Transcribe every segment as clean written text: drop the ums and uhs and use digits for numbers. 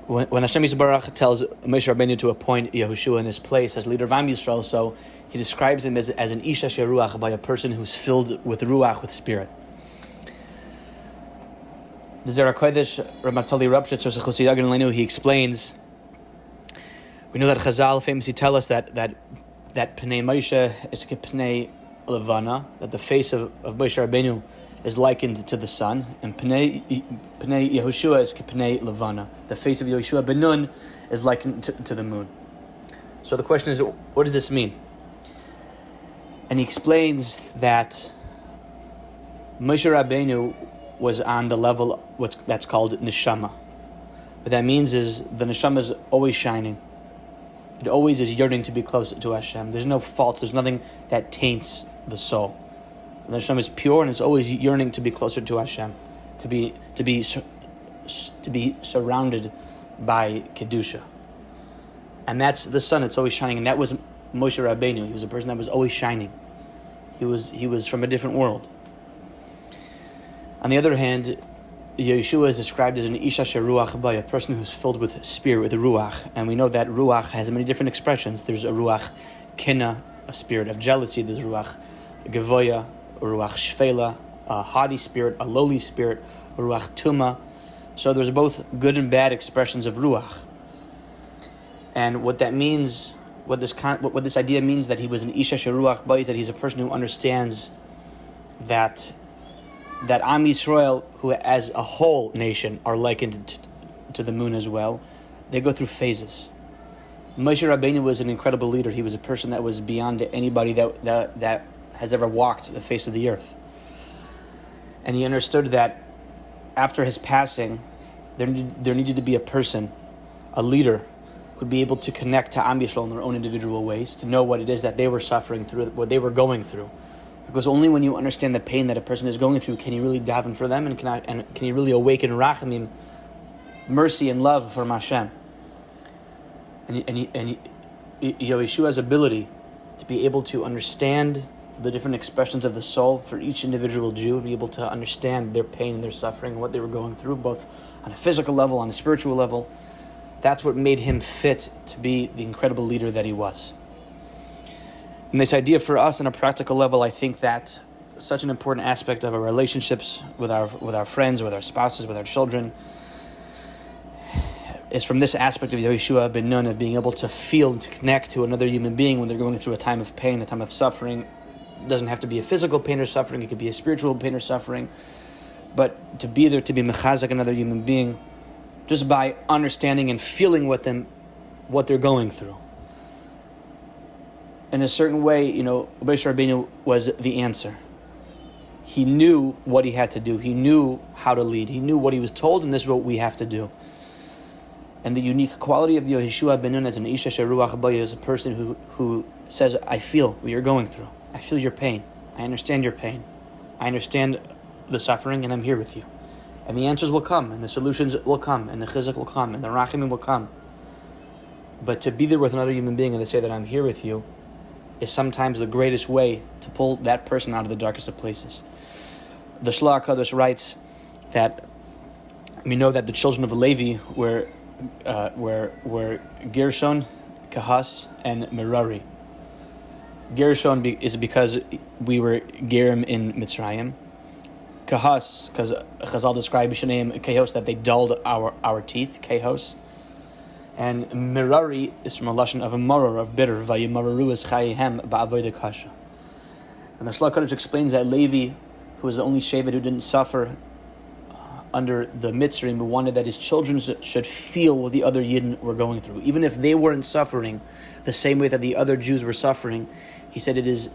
When Hashem Yisbarach tells Moshe Rabbeinu to appoint Yehoshua in his place as leader of Am Yisrael, so he describes him as an Ish Asher Ruach, by a person who's filled with Ruach, with spirit. The Zohar Kodesh, Ramatali Rapshitz, he explains, we know that Chazal famously tell us that Pnei Moshe is Pnei Levana, that the face of Moshe Rabbeinu is likened to the sun, and Pnei Yehoshua is Pnei Levana. The face of Yehoshua ben Nun is likened to the moon. So the question is, what does this mean? And he explains that Moshe Rabbeinu was on the level that's called neshama. What that means is the neshama is always shining. It always is yearning to be close to Hashem. There's no faults. There's nothing that taints the soul. The neshama is pure, and it's always yearning to be closer to Hashem, to be surrounded by kedusha. And that's the sun. It's always shining, and that was Moshe Rabbeinu. He was a person that was always shining. He was from a different world. On the other hand, Yeshua is described as an Ish Asher Ruach, by a person who's filled with spirit, with Ruach. And we know that Ruach has many different expressions. There's a Ruach Kina, a spirit of jealousy. There's Ruach Gevoya, a Ruach Shfela, a haughty spirit, a lowly spirit, a Ruach Tuma. So there's both good and bad expressions of Ruach. And what that means, what this idea means, that he was an Ish Asher Ruach, is that he's a person who understands that Am Yisrael, who as a whole nation are likened to the moon as well, they go through phases. Moshe Rabbeinu was an incredible leader. He was a person that was beyond anybody that has ever walked the face of the earth. And he understood that after his passing, there needed to be a person, a leader, who would be able to connect to Am Yisrael in their own individual ways, to know what it is that they were suffering through, what they were going through. Because only when you understand the pain that a person is going through can you really daven for them, and can you really awaken rachamim, mercy and love from Hashem. And Yeshua's ability to be able to understand the different expressions of the soul for each individual Jew, be able to understand their pain and their suffering and what they were going through, both on a physical level, on a spiritual level, that's what made him fit to be the incredible leader that he was. And this idea for us on a practical level, I think that such an important aspect of our relationships with our friends, with our spouses, with our children, is from this aspect of Yeshua ben Nun, of being able to feel and to connect to another human being when they're going through a time of pain, a time of suffering. It doesn't have to be a physical pain or suffering, it could be a spiritual pain or suffering. But to be there, to be mechazak another human being, just by understanding and feeling with them what they're going through. In a certain way, Moshe Rabbeinu was the answer. He knew what he had to do. He knew how to lead. He knew what he was told, and this is what we have to do. And the unique quality of Yeshua ben Nun as an Ish Asher Ruach Haba is a person who says, I feel what you're going through. I feel your pain. I understand your pain. I understand the suffering, and I'm here with you. And the answers will come, and the solutions will come, and the Chizzuk will come, and the Rachamim will come. But to be there with another human being and to say that I'm here with you is sometimes the greatest way to pull that person out of the darkest of places. The Shloah HaKadosh writes that we know that the children of Levi were Gershon, Kahas, and Merari. Gershon is because we were Gerim in Mitzrayim. Kahas, because Chazal described B'Shaneim Kehos, that they dulled our teeth, Kehos. And Merari is from a lashon of a maror, of bitter. Vayimararu es chayihem ba'avodah kasha. And the Shloah HaKadosh explains that Levi, who was the only Shevet who didn't suffer under the Mitzrayim, wanted that his children should feel what the other Yidden were going through. Even if they weren't suffering the same way that the other Jews were suffering, he said it is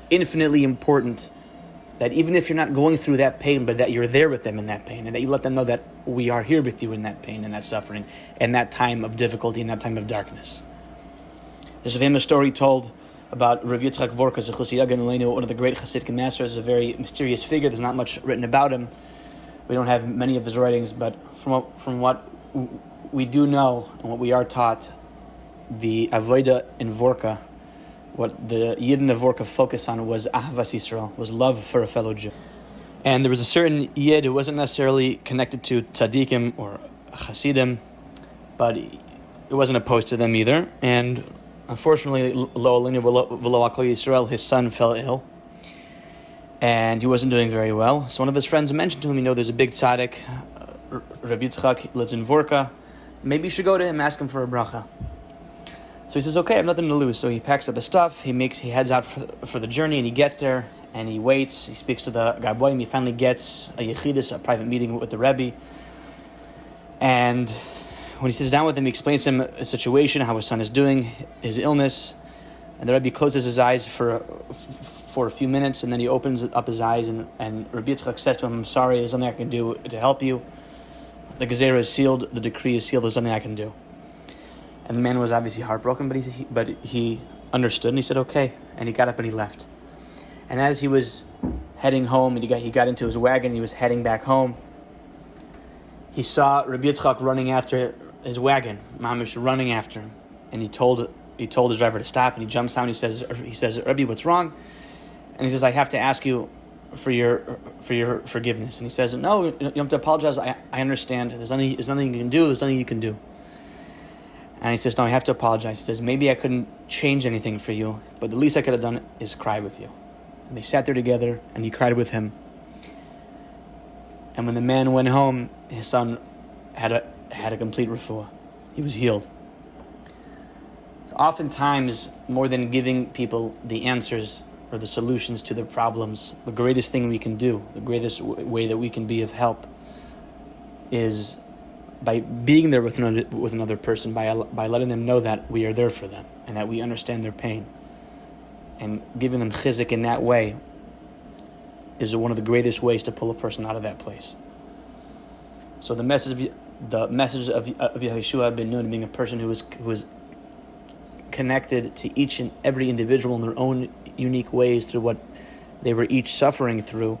infinitely important that even if you're not going through that pain, but that you're there with them in that pain, and that you let them know that we are here with you in that pain and that suffering and that time of difficulty and that time of darkness. There's a famous story told about Rav Yitzchak Vorka, one of the great Hasidic masters, a very mysterious figure. There's not much written about him. We don't have many of his writings, but from what we do know and what we are taught, the Avodah in Vorka, what the Yidden of Vorka focused on was Ahavas Yisrael, was love for a fellow Jew. And there was a certain Yid who wasn't necessarily connected to Tzadikim or Hasidim, but he wasn't opposed to them either. And unfortunately, Lo Alinu V'lo Akol Yisrael, his son fell ill, and he wasn't doing very well. So one of his friends mentioned to him, there's a big tzaddik, Rabbi Yitzchak, lives in Vorka. Maybe you should go to him, ask him for a bracha. So he says, okay, I have nothing to lose. So he packs up his stuff, he heads out for the journey, and he gets there, and he waits, he speaks to the Gaboim, he finally gets a yechidus, a private meeting with the Rebbe. And when he sits down with him, he explains to him a situation, how his son is doing, his illness, and the Rebbe closes his eyes for a few minutes, and then he opens up his eyes, and Rabbi Yitzchak says to him, I'm sorry, there's nothing I can do to help you. The gezerah is sealed, the decree is sealed, there's nothing I can do. And the man was obviously heartbroken, but he understood, and he said, okay, and he got up and he left. And as he was heading home, and he got into his wagon, and he was heading back home, he saw Rabbi Yitzchak running after his wagon, Mamish running after him, and he told his driver to stop, and he jumps out, and he says, Rabbi, what's wrong? And he says, I have to ask you for your forgiveness. And he says, no, you don't have to apologize. I understand. There's nothing you can do. There's nothing you can do. And he says, no, I have to apologize. He says, maybe I couldn't change anything for you, but the least I could have done is cry with you. And they sat there together, and he cried with him. And when the man went home, his son had a complete refuah. He was healed. So oftentimes, more than giving people the answers or the solutions to their problems, the greatest thing we can do, the greatest way that we can be of help, is by being there with another person, by letting them know that we are there for them and that we understand their pain, and giving them Chizzuk in that way is one of the greatest ways to pull a person out of that place. So the message of Yehoshua ben Nun, being a person who was connected to each and every individual in their own unique ways through what they were each suffering through,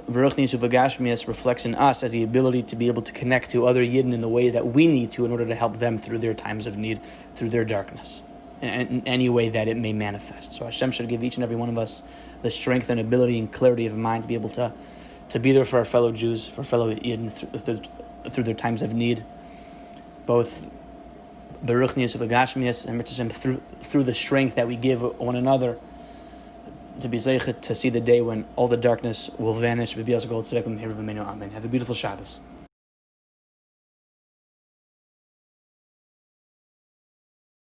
Bruck reflects in us as the ability to be able to connect to other Yidden in the way that we need to in order to help them through their times of need, through their darkness, in any way that it may manifest. So Hashem should give each and every one of us the strength and ability and clarity of mind to be able to be there for our fellow Jews, for fellow Yidden through their times of need, both Baruchnius of Agashmius and through the strength that we give one another, to be zeichet to see the day when all the darkness will vanish. Have a beautiful Shabbos.